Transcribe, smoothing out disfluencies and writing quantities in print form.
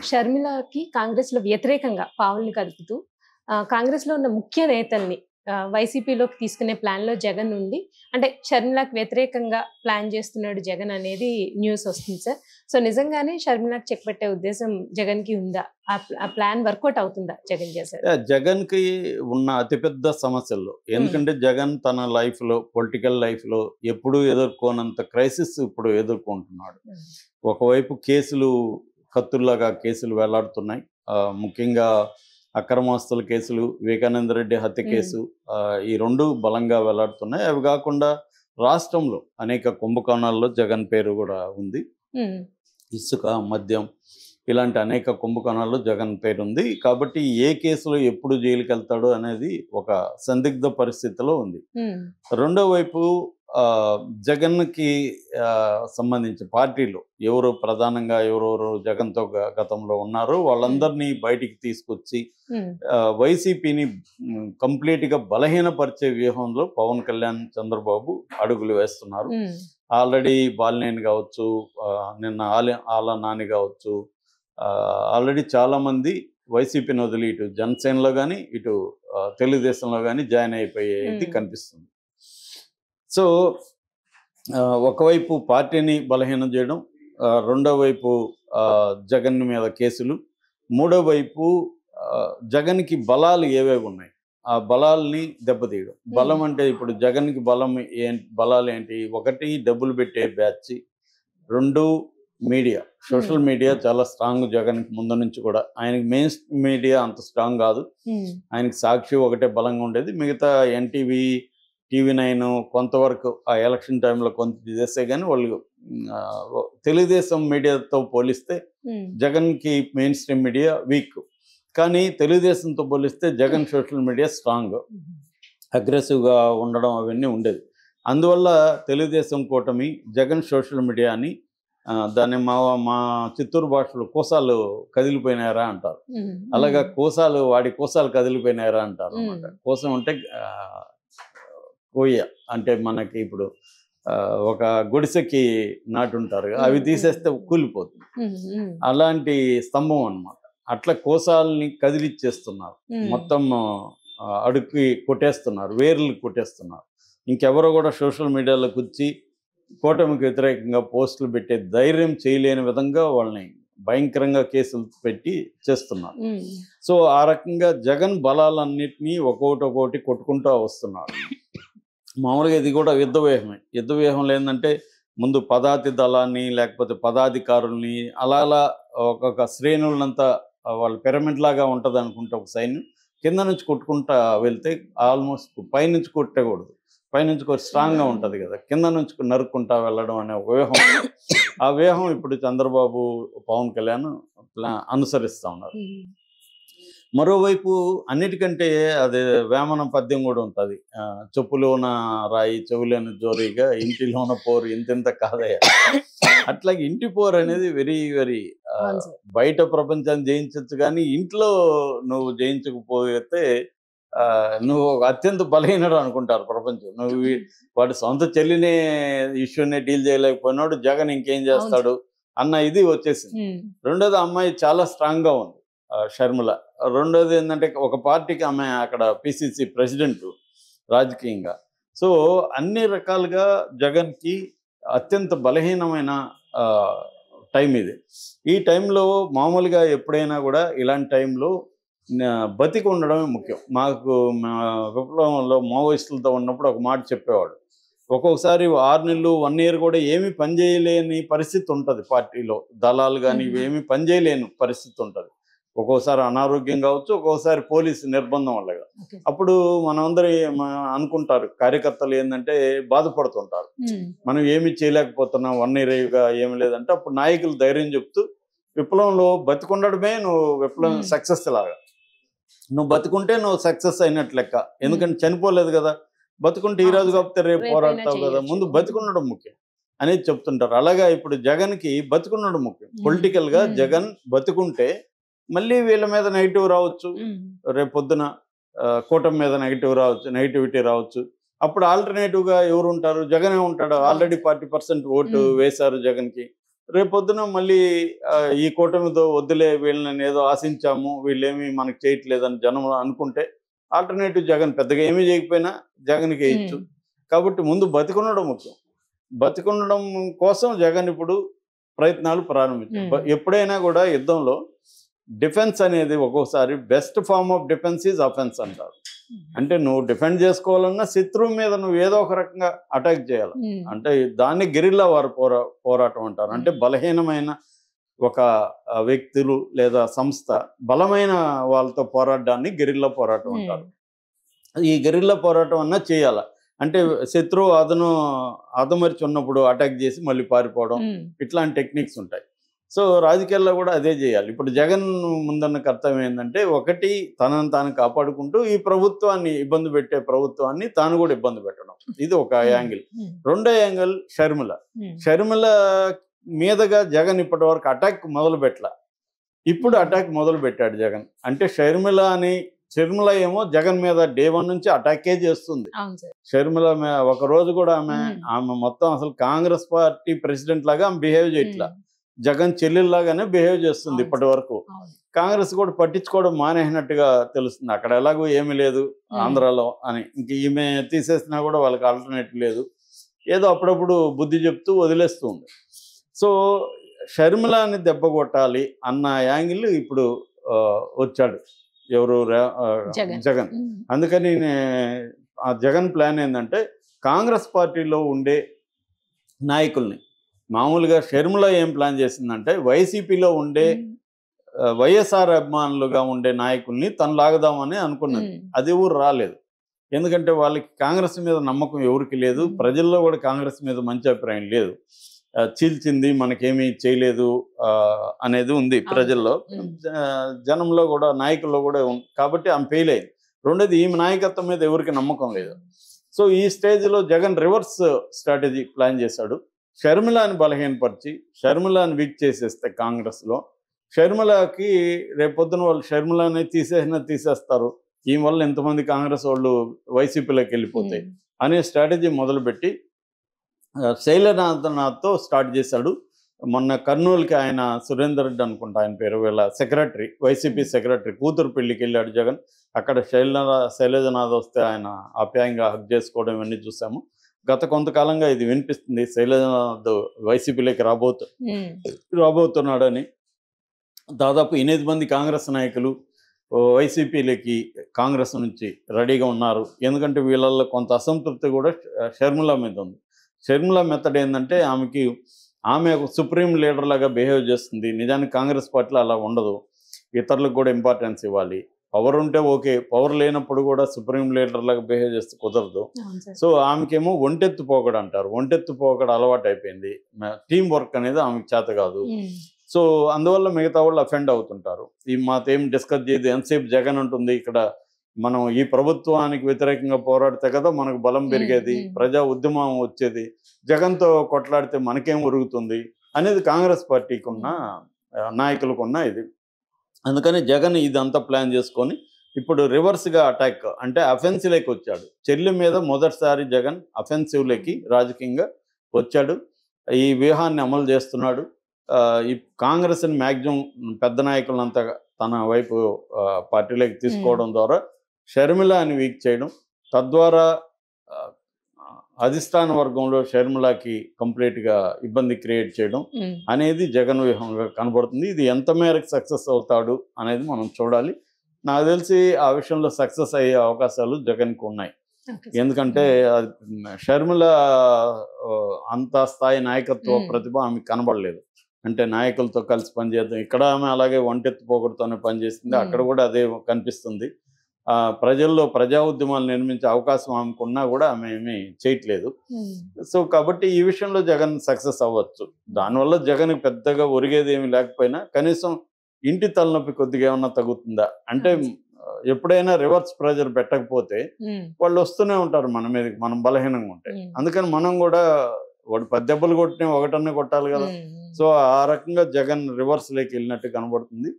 షర్మిలకి కాంగ్రెస్‌లో వ్యతిరేకంగా పావుల్ని కదుపుతూ కాంగ్రెస్‌లో ఉన్న ముఖ్య నేతల్ని వైసీపీలోకి తీసుకునే ప్లాన్‌లో జగన్ ఉండి, అంటే షర్మిలకి వ్యతిరేకంగా ప్లాన్ చేస్తున్నాడు జగన్ అనేది న్యూస్ వస్తుంది సార్. సో, నిజంగానే షర్మిలకి చెక్ పెట్టే ఉద్దేశం జగన్‌కి ఉందా? ఆ ప్లాన్ వర్కౌట్ అవుతుందా జగన్ చేసేది? జగన్‌కి ఉన్న అతిపెద్ద సమస్యల్లో ఎందుకంటే జగన్ తన లైఫ్‌లో పొలిటికల్ లైఫ్‌లో ఎప్పుడూ ఎదుర్కోనంత క్రైసిస్ ఇప్పుడు ఎదుర్కొంటున్నాడు. ఒకవైపు కేసులు కత్తుల్లాగా కేసులు వేలాడుతున్నాయి. ముఖ్యంగా అక్రమాస్తుల కేసులు, వివేకానంద రెడ్డి హత్య కేసు ఈ 2 బలంగా వేలాడుతున్నాయి. అవి కాకుండా రాష్ట్రంలో అనేక కుంభకోణాల్లో జగన్ పేరు కూడా ఉంది. ఇసుక, మద్యం ఇలాంటి అనేక కుంభకోణాల్లో జగన్ పేరుంది. కాబట్టి ఏ కేసులో ఎప్పుడు జైలుకెళ్తాడు అనేది ఒక సందిగ్ధ పరిస్థితిలో ఉంది. రెండో వైపు జగన్‌కి సంబంధించి పార్టీలో ఎవరు ప్రధానంగా ఎవరెవరు జగన్‌తో గతంలో ఉన్నారో వాళ్ళందరినీ బయటికి తీసుకొచ్చి వైసీపీని కంప్లీట్‌గా బలహీనపరిచే వ్యూహంలో పవన్ కళ్యాణ్, చంద్రబాబు అడుగులు వేస్తున్నారు. ఆల్రెడీ బాలినేని కావచ్చు, నిన్న ఆల నాని కావచ్చు, ఆల్రెడీ చాలామంది వైసీపీని వదిలి ఇటు జనసేనలో కానీ ఇటు తెలుగుదేశంలో కానీ జాయిన్ అయిపోయేది కనిపిస్తుంది. సో ఒకవైపు పార్టీని బలహీనం చేయడం, రెండో వైపు జగన్ మీద కేసులు, మూడో వైపు జగన్కి బలాలు ఏవేవి ఉన్నాయి ఆ బలాల్ని దెబ్బతీయడం. బలం అంటే ఇప్పుడు జగన్కి బలాలు ఏంటి? ఒకటి డబ్బులు పెట్టే బ్యాచ్, 2 మీడియా, సోషల్ మీడియా చాలా స్ట్రాంగ్ జగన్కి ముందు నుంచి కూడా. ఆయనకి మెయిన్ మీడియా అంత స్ట్రాంగ్ కాదు. ఆయనకి సాక్షి ఒకటే బలంగా ఉండేది. మిగతా ఎన్టీవీ, టీవీ9 కొంతవరకు ఆ ఎలక్షన్ టైంలో కొంత చేస్తే కానీ వాళ్ళు తెలుగుదేశం మీడియాతో పోలిస్తే జగన్కి మెయిన్ స్ట్రీమ్ మీడియా వీక్. కానీ తెలుగుదేశంతో పోలిస్తే జగన్ సోషల్ మీడియా స్ట్రాంగ్, అగ్రెసివ్గా ఉండడం అవన్నీ ఉండేది. అందువల్ల తెలుగుదేశం కూటమి జగన్ సోషల్ మీడియాని దాన్ని మా చిత్తూరు భాషలో కోసాలు కదిలిపోయినారా అంటారు. అలాగా వాడి కోసాలు కదిలిపోయినారా అంటారు అన్నమాట. కోసం అంటే కోయ అంటే మనకి ఇప్పుడు ఒక గుడిసెకి నాటుంటారు, అవి తీసేస్తే కూలిపోతుంది. అలాంటి స్తంభం అన్నమాట. అట్లా కోసాలని కదిలిచ్చేస్తున్నారు, మొత్తం అడుక్కి కొట్టేస్తున్నారు, వేర్లు కొట్టేస్తున్నారు. ఇంకెవరో కూడా సోషల్ మీడియాలోకి వచ్చి కూటమికి వ్యతిరేకంగా పోస్టులు పెట్టే ధైర్యం చేయలేని విధంగా వాళ్ళని భయంకరంగా కేసులు పెట్టి చేస్తున్నారు. సో ఆ రకంగా జగన్ బలాలన్నిటినీ ఒక్కొక్కటి కొట్టుకుంటూ వస్తున్నారు. మామూలుగా ఇది కూడా యుద్ధవ్యూహమే. యుద్ధవ్యూహంలో ఏంటంటే ముందు పదాతి దళాన్ని లేకపోతే పదాధికారుల్ని అలా ఒక్కొక్క శ్రేణులంతా వాళ్ళు పిరమిడ్ లాగా ఉంటుంది అనుకుంటే ఒక సైన్యం కింద నుంచి కొట్టుకుంటా వెళ్తే ఆల్మోస్ట్ పైనుంచి కొట్టకూడదు, పైనుంచి స్ట్రాంగ్గా ఉంటుంది కదా, కింద నుంచి నరుక్కుంటా వెళ్ళడం అనే వ్యూహం. ఆ వ్యూహం ఇప్పుడు చంద్రబాబు, పవన్ కళ్యాణ్ అనుసరిస్తూ ఉన్నారు. మరోవైపు అన్నిటికంటే అదే వేమన పద్యం కూడా ఉంటుంది, చెప్పులోన రాయి చెవులోన జోరీగా ఇంటిలోన పోరు ఇంతింత కాదయ్య. అట్లాగే ఇంటి పోరు అనేది వెరీ వెరీ బయట ప్రపంచాన్ని జయించవచ్చు, కానీ ఇంట్లో నువ్వు జయించకపోతే నువ్వు అత్యంత బలహీనుడు అనుకుంటారు ప్రపంచం. నువ్వు వాడి సొంత చెల్లినే ఇష్యూనే డీల్ చేయలేకపోయినాడు, జగన్ ఇంకేం చేస్తాడు అన్న ఇది వచ్చేసింది. రెండోది అమ్మాయి చాలా స్ట్రాంగ్గా ఉంది షర్మిల. రెండోది ఏంటంటే ఒక పార్టీకి ఆమె అక్కడ పిసిసి ప్రెసిడెంట్ రాజకీయంగా. సో అన్ని రకాలుగా జగన్కి అత్యంత బలహీనమైన టైం ఇది. ఈ టైంలో మామూలుగా ఎప్పుడైనా కూడా ఇలాంటి టైంలో బతికి ఉండడమే ముఖ్యం. మాకు విప్లవంలో మావోయిస్టులతో ఉన్నప్పుడు ఒక మాట చెప్పేవాడు, ఒక్కొక్కసారి 6 నెలలు 1 year కూడా ఏమీ పనిచేయలేని పరిస్థితి ఉంటుంది పార్టీలో. దళాలు కానీ ఇవేమీ పనిచేయలేని పరిస్థితి ఉంటుంది. ఒక్కోసారి అనారోగ్యం కావచ్చు, ఒక్కోసారి పోలీసు నిర్బంధం వల్ల. అప్పుడు మనందరూ అనుకుంటారు, కార్యకర్తలు ఏంటంటే బాధపడుతుంటారు, మనం ఏమి చేయలేకపోతున్నాం 1 yearగా ఏమి లేదంటే అప్పుడు నాయకులు ధైర్యం చెప్తూ విప్లవంలో బతికుండడమే నువ్వు విప్లవం సక్సెస్ లాగా. నువ్వు బతుకుంటే నువ్వు సక్సెస్ అయినట్లు లెక్క. ఎందుకంటే చనిపోలేదు కదా, బతుకుంటే ఈ రోజు కాకపోతే రేపు పోరాడతావు కదా, ముందు బతికుండడం ముఖ్యం అనేది చెప్తుంటారు. అలాగా ఇప్పుడు జగన్కి బతికుండడం ముఖ్యం. పొలిటికల్గా జగన్ బతుకుంటే మళ్ళీ వీళ్ళ మీద నెగిటివ్ రావచ్చు, రేపు పొద్దున కూటమి మీద నెగిటివిటీ రావచ్చు. అప్పుడు ఆల్టర్నేటివ్గా ఎవరు ఉంటారు? జగనే ఉంటాడు. ఆల్రెడీ 40% ఓటు వేశారు జగన్కి. రేపొద్దున మళ్ళీ ఈ కూటమితో వద్దులే వీళ్ళని ఏదో ఆశించాము వీళ్ళేమి మనకు చేయట్లేదని జనం అనుకుంటే ఆల్టర్నేటివ్ జగన్ పెద్దగా ఏమీ చేయకపోయినా జగన్కి వేయచ్చు. కాబట్టి ముందు బతికుండడం ముఖ్యం. బతికుండడం కోసం జగన్ ఇప్పుడు ప్రయత్నాలు ప్రారంభించారు. ఎప్పుడైనా కూడా యుద్ధంలో డిఫెన్స్ అనేది ఒక్కోసారి best form of defence is offence అంటారు. అంటే నువ్వు డిఫెండ్ చేసుకోవాలన్నా శత్రువు మీద నువ్వు ఏదో ఒక రకంగా అటాక్ చేయాలి. అంటే దాన్ని గెరిల్లా వారు పోరాటం అంటారు. అంటే బలహీనమైన ఒక వ్యక్తులు లేదా సంస్థ బలమైన వాళ్ళతో పోరాటాన్ని గెరిల్లా పోరాటం అంటారు. ఈ గెరిల్లా పోరాటం అన్నా చేయాల. అంటే శత్రువు అదమరిచి ఉన్నప్పుడు అటాక్ చేసి మళ్ళీ పారిపోవడం, ఇట్లాంటి టెక్నిక్స్ ఉంటాయి. సో రాజకీయాల్లో కూడా అదే చేయాలి. ఇప్పుడు జగన్ ముందన్న కర్తవ్యం ఏంటంటే, ఒకటి తనను తాను కాపాడుకుంటూ ఈ ప్రభుత్వాన్ని ఇబ్బంది పెట్టే ప్రభుత్వాన్ని తాను కూడా ఇబ్బంది పెట్టడం, ఇది ఒక యాంగిల్. రెండో యాంగిల్ షర్మిల మీదగా జగన్ ఇప్పటి వరకు అటాక్ మొదలు పెట్టల. ఇప్పుడు అటాక్ మొదలు పెట్టాడు జగన్. అంటే షర్మిల ఏమో జగన్ మీద డే 1 నుంచి అటాకే చేస్తుంది. షర్మిల ఒక రోజు కూడా ఆమె మొత్తం అసలు కాంగ్రెస్ పార్టీ ప్రెసిడెంట్ లాగా ఆమె బిహేవ్ చేయట్లా, జగన్ చెల్లెల్లాగానే బిహేవ్ చేస్తుంది ఇప్పటి వరకు. కాంగ్రెస్ కూడా పట్టించుకోవడం మానేసినట్టుగా తెలుస్తుంది. అక్కడ ఎలాగో ఏమీ లేదు ఆంధ్రాలో అని, ఇంక ఈమె తీసేసినా కూడా వాళ్ళకి ఆల్టర్నేటివ్ లేదు, ఏదో అప్పుడప్పుడు బుద్ధి చెప్తూ వదిలేస్తుంది. సో షర్మిలాని దెబ్బ కొట్టాలి అన్న యాంగిల్ ఇప్పుడు వచ్చాడు ఎవరు, జగన్. అందుకని ఆ జగన్ ప్లాన్ ఏంటంటే, కాంగ్రెస్ పార్టీలో ఉండే నాయకుల్ని, మామూలుగా షర్మిల ఏం ప్లాన్ చేసిందంటే వైసీపీలో ఉండే వైఎస్ఆర్ అభిమానులుగా ఉండే నాయకుల్ని తను లాగదామని అనుకున్నది. అది ఎవరు రాలేదు. ఎందుకంటే వాళ్ళకి కాంగ్రెస్ మీద నమ్మకం ఎవరికి లేదు, ప్రజల్లో కూడా కాంగ్రెస్ మీద మంచి అభిప్రాయం లేదు. చీల్చింది, మనకేమీ చేయలేదు అనేది ఉంది ప్రజల్లో, జనంలో కూడా, నాయకుల్లో కూడా ఉంది. కాబట్టి ఆమె ఫెయిల్ అయింది. రెండోది, ఈమె నాయకత్వం మీద ఎవరికి నమ్మకం లేదు. సో ఈ స్టేజ్లో జగన్ రివర్స్ స్ట్రాటజీ ప్లాన్ చేశాడు. షర్మిలాని బలహీనపరిచి షర్మిలాని వీక్ చేసేస్తే కాంగ్రెస్లో, షర్మిలకి రేపొద్దున వాళ్ళు షర్మిలాని తీసేస్తారు, ఈ వల్ల ఎంతమంది కాంగ్రెస్ వాళ్ళు వైసీపీలోకి వెళ్ళిపోతాయి అనే స్ట్రాటజీ మొదలుపెట్టి శైలనాథ్తో స్టార్ట్ చేశాడు. మొన్న కర్నూలుకి ఆయన సురేందర్ రెడ్డి అనుకుంటా ఆయన పేరు, వీళ్ళ సెక్రటరీ, వైసీపీ సెక్రటరీ కూతురు పెళ్లికి వెళ్ళాడు జగన్. అక్కడ శైలజనాథ్ వస్తే ఆయన ఆప్యాయంగా హక్ చేసుకోవడం ఇవన్నీ చూసాము. గత కొంతకాలంగా ఇది వినిపిస్తుంది, శైలజనాథ్ వైసీపీలోకి రాబోతున్నాడని. దాదాపు 8 మంది కాంగ్రెస్ నాయకులు వైసీపీలోకి కాంగ్రెస్ నుంచి రెడీగా ఉన్నారు. ఎందుకంటే వీళ్ళల్లో కొంత అసంతృప్తి కూడా షర్మిల మీద ఉంది. షర్మిల మెథడ్ ఏంటంటే, ఆమె ఒక సుప్రీం లీడర్ లాగా బిహేవ్ చేస్తుంది. నిజానికి కాంగ్రెస్ పార్టీలో అలా ఉండదు, ఇతరులకు కూడా ఇంపార్టెన్స్ ఇవ్వాలి. పవర్ ఉంటే ఓకే, పవర్ లేనప్పుడు కూడా సుప్రీం లీడర్ లాగా బిహేవ్ చేస్తే కుదరదు. సో ఆమెకేమో ఒంటెత్తు పోకడు అంటారు, ఒంటెత్తు పోకడు అలవాటు అయిపోయింది. టీం వర్క్ అనేది ఆమెకు చేత కాదు. సో అందువల్ల మిగతా వాళ్ళు అఫెండ్ అవుతుంటారు. మాతో ఏం డిస్కస్ చేయదు, ఎంతసేపు జగన్ ఉంటుంది ఇక్కడ, మనం ఈ ప్రభుత్వానికి వ్యతిరేకంగా పోరాడితే కదా మనకు బలం పెరిగేది, ప్రజా ఉద్యమం వచ్చేది, జగన్తో కొట్లాడితే మనకేం ఉరుగుతుంది అనేది కాంగ్రెస్ పార్టీకి ఉన్న నాయకులకు ఉన్న ఇది. అందుకని జగన్ ఇదంతా ప్లాన్ చేసుకొని ఇప్పుడు రివర్స్గా అటాక్, అంటే అఫెన్సివ్లోకి వచ్చాడు. చెల్లి మీద మొదటిసారి జగన్ అఫెన్సివ్లోకి రాజకీయంగా వచ్చాడు. ఈ వ్యూహాన్ని అమలు చేస్తున్నాడు. ఈ కాంగ్రెస్ని మ్యాక్సిమం పెద్ద నాయకులంతా తన వైపు పార్టీలోకి తీసుకోవడం ద్వారా షర్మిలాని వీక్ చేయడం, తద్వారా అధిష్టాన వర్గంలో షర్మిలాకి కంప్లీట్గా ఇబ్బంది క్రియేట్ చేయడం అనేది జగన్ వ్యూహంగా కనబడుతుంది. ఇది ఎంత మేరకు సక్సెస్ అవుతాడు అనేది మనం చూడాలి. నాకు తెలిసి ఆ విషయంలో సక్సెస్ అయ్యే అవకాశాలు జగన్కి ఉన్నాయి. ఎందుకంటే షర్మిల అంత స్థాయి నాయకత్వ ప్రతిభ ఆమెకు కనబడలేదు. అంటే నాయకులతో కలిసి పనిచేద్దాం, ఇక్కడ ఆమె అలాగే ఒంటెత్తు పోగొడుతూనే పనిచేస్తుంది, అక్కడ కూడా అదే కనిపిస్తుంది. ప్రజల్లో ప్రజా ఉద్యమాలు నిర్మించే అవకాశం ఆమెకున్నా కూడా ఆమె ఏమీ చేయట్లేదు. సో కాబట్టి ఈ విషయంలో జగన్ సక్సెస్ అవ్వచ్చు. దానివల్ల జగన్ పెద్దగా ఒరిగేది ఏమి లేకపోయినా కనీసం ఇంటి తలనొప్పి కొద్దిగా ఏమన్నా తగ్గుతుందా అంటే, ఎప్పుడైనా రివర్స్ ప్రెజర్ పెట్టకపోతే వాళ్ళు వస్తూనే ఉంటారు మన మీద, మనం బలహీనంగా ఉంటే. అందుకని మనం కూడా వాడు 10 దెబ్బలు కొట్టినా ఒకటన్నా కొట్టాలి కదా. సో ఆ రకంగా జగన్ రివర్స్లోకి వెళ్ళినట్టు కనబడుతుంది.